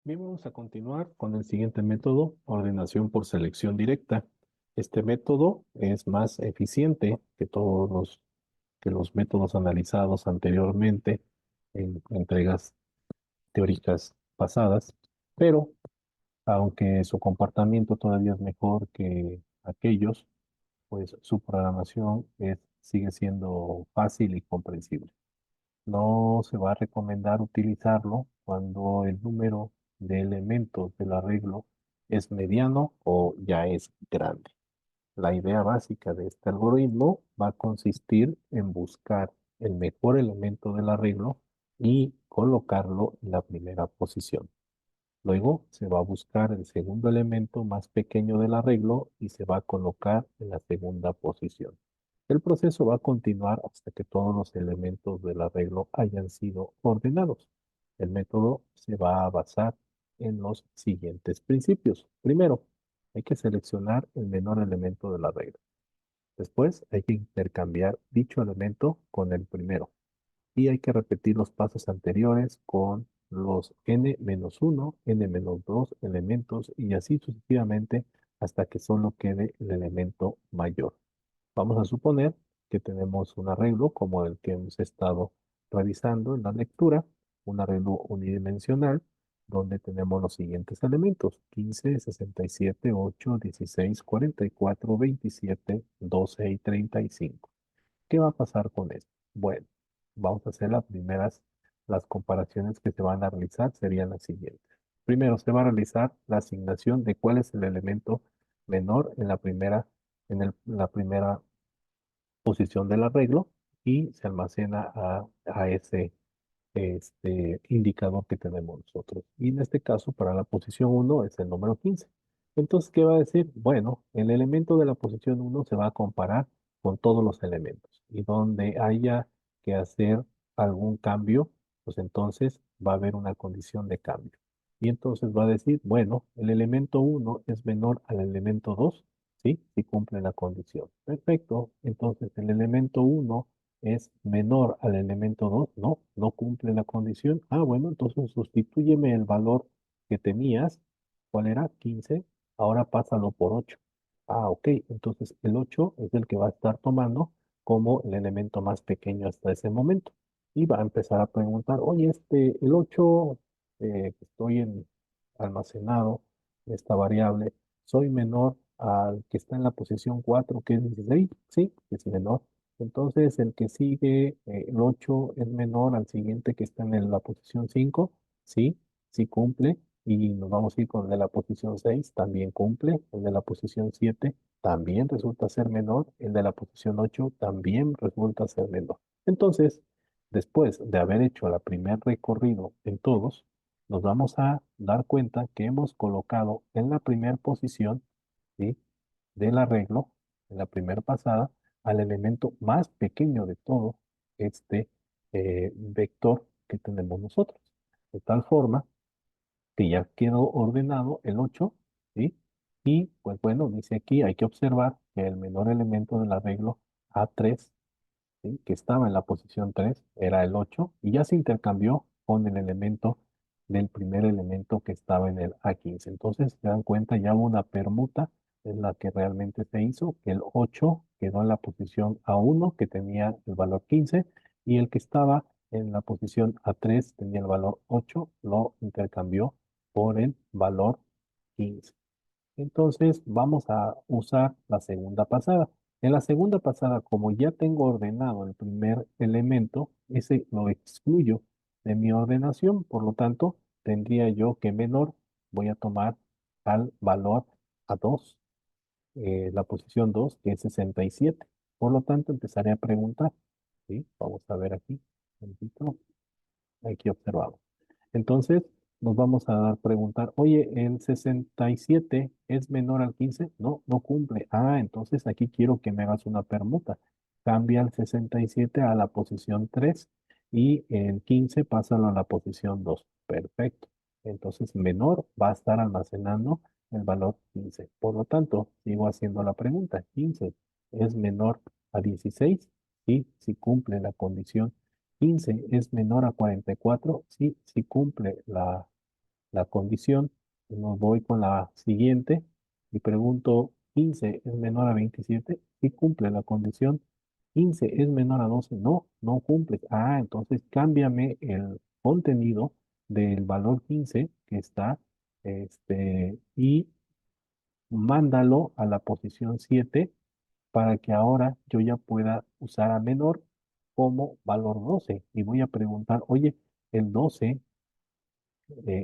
Bien, vamos a continuar con el siguiente método, ordenación por selección directa. Este método es más eficiente que que los métodos analizados anteriormente en entregas teóricas pasadas, pero aunque su comportamiento todavía es mejor que aquellos, pues su programación sigue siendo fácil y comprensible. No se va a recomendar utilizarlo cuando el número de elementos del arreglo es mediano o ya es grande. La idea básica de este algoritmo va a consistir en buscar el mejor elemento del arreglo y colocarlo en la primera posición. Luego se va a buscar el segundo elemento más pequeño del arreglo y se va a colocar en la segunda posición. El proceso va a continuar hasta que todos los elementos del arreglo hayan sido ordenados. El método se va a basar en los siguientes principios. Primero, hay que seleccionar el menor elemento del arreglo. Después, hay que intercambiar dicho elemento con el primero y hay que repetir los pasos anteriores con los n-1, n-2 elementos y así sucesivamente hasta que solo quede el elemento mayor. Vamos a suponer que tenemos un arreglo como el que hemos estado revisando en la lectura, un arreglo unidimensional donde tenemos los siguientes elementos: 15, 67, 8, 16, 44, 27, 12 y 35. ¿Qué va a pasar con esto? Bueno, vamos a hacer las comparaciones que se van a realizar serían las siguientes. Primero, se va a realizar la asignación de cuál es el elemento menor en la primera posición del arreglo y se almacena a ese indicador que tenemos nosotros. Y en este caso, para la posición uno es el número 15. Entonces, ¿qué va a decir? Bueno, el elemento de la posición uno se va a comparar con todos los elementos. Y donde haya que hacer algún cambio, pues entonces va a haber una condición de cambio. Y entonces va a decir, bueno, el elemento uno es menor al elemento 2, ¿sí? Si cumple la condición. Perfecto. Entonces, el elemento uno es menor al elemento 2, no, no cumple la condición. Ah, bueno, entonces sustitúyeme el valor que tenías, ¿cuál era? 15, ahora pásalo por 8. Ah, ok, entonces el 8 es el que va a estar tomando como el elemento más pequeño hasta ese momento. Y va a empezar a preguntar, oye, el 8 que estoy almacenado, esta variable, soy menor al que está en la posición 4 que es 16, sí, es menor. Entonces, el que sigue, el 8 es menor al siguiente que está en la posición 5, sí, sí cumple. Y nos vamos a ir con el de la posición 6, también cumple. El de la posición 7 también resulta ser menor. El de la posición 8 también resulta ser menor. Entonces, después de haber hecho el primer recorrido en todos, nos vamos a dar cuenta que hemos colocado en la primera posición, ¿sí?, del arreglo, en la primera pasada, al elemento más pequeño de todo este vector que tenemos nosotros. De tal forma que ya quedó ordenado el 8, ¿sí? Y pues bueno, dice aquí, hay que observar que el menor elemento del arreglo A3, ¿sí?, que estaba en la posición 3 era el 8 y ya se intercambió con el elemento del primer elemento que estaba en el A15. Entonces, se dan cuenta, ya hubo una permuta en la que realmente se hizo, que el 8 quedó en la posición A1 que tenía el valor 15 y el que estaba en la posición A3 tenía el valor 8, lo intercambió por el valor 15. Entonces vamos a usar la segunda pasada. En la segunda pasada, como ya tengo ordenado el primer elemento, ese lo excluyo de mi ordenación, por lo tanto, tendría yo que menor, voy a tomar al valor a 2, la posición 2 que es 67. Por lo tanto, empezaré a preguntar, ¿sí? Vamos a ver aquí, un momentito, aquí observamos. Entonces, nos vamos a dar preguntar, oye, ¿el 67 es menor al 15? No, no cumple. Ah, entonces aquí quiero que me hagas una permuta. Cambia el 67 a la posición 3 y el 15 pásalo a la posición 2. Perfecto. Entonces, menor va a estar almacenando el valor 15. Por lo tanto, sigo haciendo la pregunta. ¿15 es menor a 16? Sí, si cumple la condición. 15 es menor a 44, sí, sí cumple la condición. Nos voy con la siguiente y pregunto, ¿15 es menor a 27? Sí cumple la condición. ¿15 es menor a 12? No, no cumple. Ah, entonces cámbiame el contenido del valor 15 que está, y mándalo a la posición 7 para que ahora yo ya pueda usar a menor como valor 12. Y voy a preguntar, oye, el 12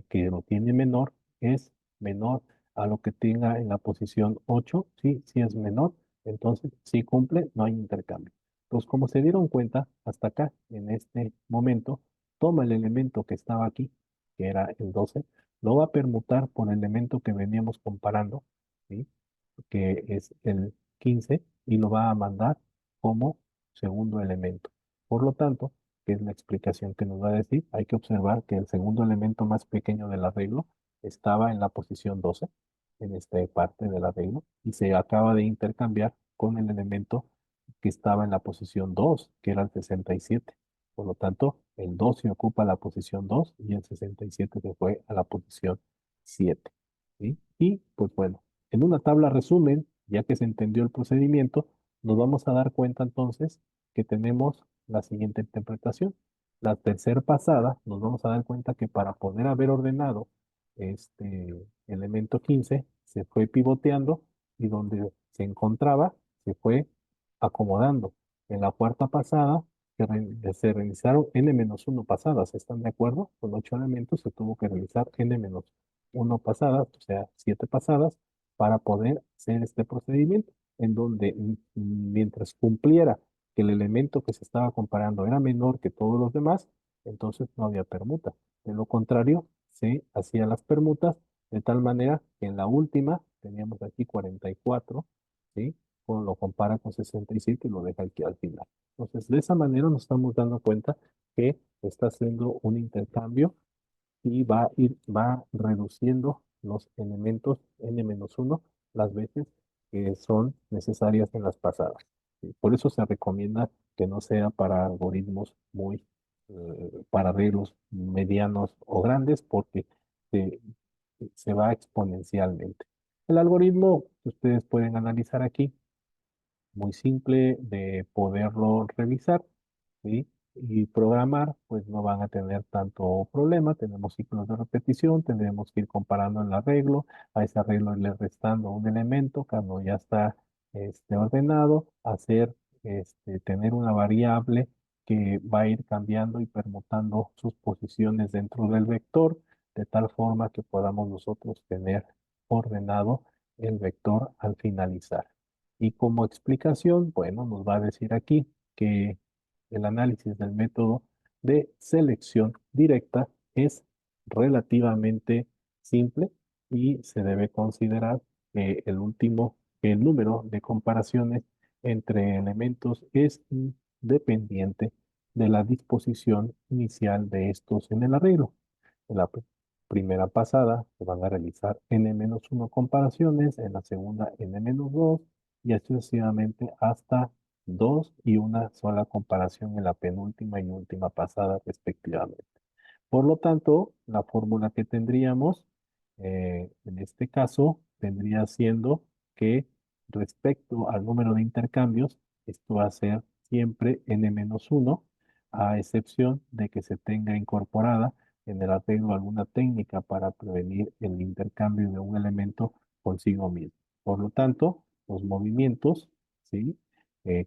que lo tiene menor es menor a lo que tenga en la posición 8, sí, sí es menor, entonces sí cumple, no hay intercambio. Entonces, como se dieron cuenta, hasta acá, en este momento, toma el elemento que estaba aquí, que era el 12, lo va a permutar por el elemento que veníamos comparando, ¿sí? Que es el 15, y lo va a mandar como segundo elemento. Por lo tanto, que es la explicación que nos va a decir, hay que observar que el segundo elemento más pequeño del arreglo estaba en la posición 12, en esta parte del arreglo, y se acaba de intercambiar con el elemento que estaba en la posición 2, que era el 67. Por lo tanto, el 12 ocupa la posición 2 y el 67 se fue a la posición 7. ¿Sí? Y pues bueno, en una tabla resumen, ya que se entendió el procedimiento, nos vamos a dar cuenta entonces que tenemos la siguiente interpretación. La tercera pasada, nos vamos a dar cuenta que para poder haber ordenado este elemento 15, se fue pivoteando y donde se encontraba, se fue acomodando. En la cuarta pasada, se realizaron n-1 pasadas, ¿están de acuerdo? Con 8 elementos se tuvo que realizar n-1 pasadas, o sea, 7 pasadas, para poder hacer este procedimiento, en donde mientras cumpliera que el elemento que se estaba comparando era menor que todos los demás, entonces no había permuta. De lo contrario, se hacían las permutas de tal manera que en la última teníamos aquí 44, ¿sí? Lo compara con 67 y lo deja aquí al final. Entonces, de esa manera nos estamos dando cuenta que está haciendo un intercambio y va reduciendo los elementos n-1 las veces que son necesarias en las pasadas. ¿Sí? Por eso se recomienda que no sea para algoritmos para arreglos medianos o grandes, porque se, se va exponencialmente. El algoritmo que ustedes pueden analizar aquí, muy simple de poderlo revisar, ¿sí? Y programar, pues no van a tener tanto problema. Tenemos ciclos de repetición, tendremos que ir comparando el arreglo, a ese arreglo irle restando un elemento cuando ya está ordenado, tener una variable que va a ir cambiando y permutando sus posiciones dentro del vector, de tal forma que podamos nosotros tener ordenado el vector al finalizar. Y como explicación, bueno, nos va a decir aquí que el análisis del método de selección directa es relativamente simple y se debe considerar que que el número de comparaciones entre elementos es independiente de la disposición inicial de estos en el arreglo. En la primera pasada se van a realizar n-1 comparaciones, en la segunda n-2 y así sucesivamente hasta dos y una sola comparación en la penúltima y última pasada respectivamente. Por lo tanto, la fórmula que tendríamos en este caso vendría siendo que respecto al número de intercambios, esto va a ser siempre n-1, a excepción de que se tenga incorporada en el arreglo alguna técnica para prevenir el intercambio de un elemento consigo mismo. Por lo tanto, los movimientos, ¿sí?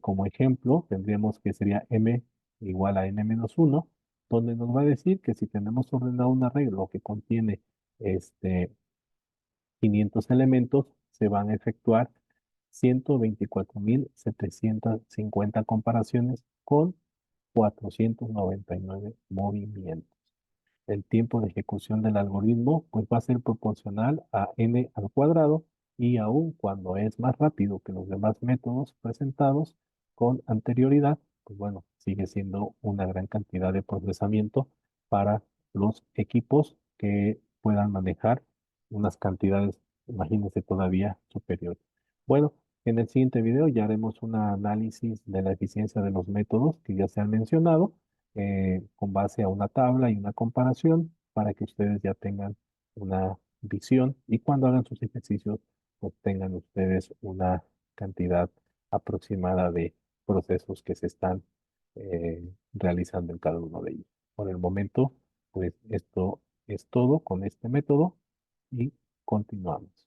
Como ejemplo, tendríamos que sería m igual a n-1, donde nos va a decir que si tenemos ordenado un arreglo que contiene este, 500 elementos, se van a efectuar 124.750 comparaciones con 499 movimientos. El tiempo de ejecución del algoritmo pues va a ser proporcional a n al cuadrado, y aun cuando es más rápido que los demás métodos presentados con anterioridad, pues bueno, sigue siendo una gran cantidad de procesamiento para los equipos que puedan manejar unas cantidades, imagínense, todavía superiores. Bueno, en el siguiente video ya haremos un análisis de la eficiencia de los métodos que ya se han mencionado, con base a una tabla y una comparación para que ustedes ya tengan una visión y cuando hagan sus ejercicios, obtengan ustedes una cantidad aproximada de procesos que se están realizando en cada uno de ellos. Por el momento, pues esto es todo con este método y continuamos.